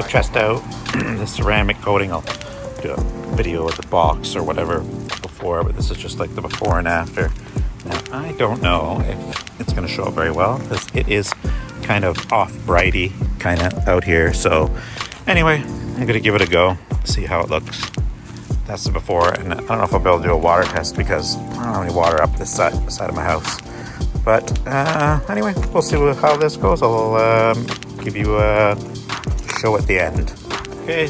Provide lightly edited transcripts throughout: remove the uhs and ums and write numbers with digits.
to test out the ceramic coating. I'll do a video of the box or whatever before, but this is just like the before and after. Now, I don't know if it's going to show up very well because it is kind of off-brighty kind of out here. So anyway, I'm going to give it a go, see how it looks. That's the before, and I don't know if I'll be able to do a water test because I don't have any water up this side of my house. But anyway, we'll see how this goes. I'll give you a show at the end. Okay,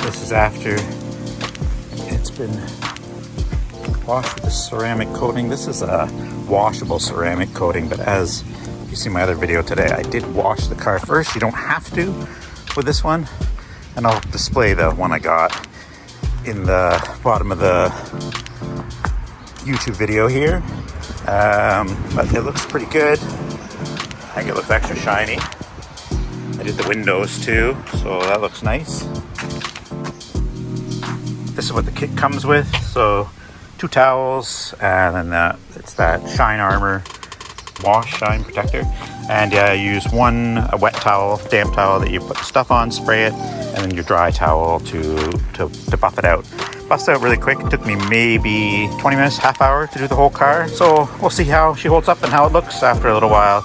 this is after it's been washed with the ceramic coating. This is a washable ceramic coating, but as you see my other video today, I did wash the car first. You don't have to with this one, and I'll display the one I got in the bottom of the YouTube video here. But it looks pretty good. I think it looks extra shiny. I did the windows too, so that looks nice. This is what the kit comes with. So 2 towels, and then it's that shine armor wash shine protector. And I use a wet towel, damp towel that you put stuff on, spray it, and then your dry towel to buff it out. Buffed out really quick. It took me maybe 20 minutes, half hour to do the whole car. So we'll see how she holds up and how it looks after a little while.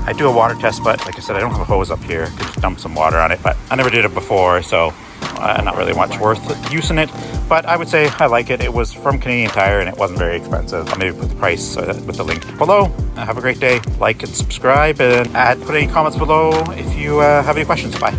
I do a water test, but like I said, I don't have a hose up here. I could just dump some water on it, but I never did it before, so not really much worth using it. But I would say I like it. It was from Canadian Tire and it wasn't very expensive. I'll maybe put the price with the link below. Have a great day. Like and subscribe, and put any comments below if you have any questions. Bye.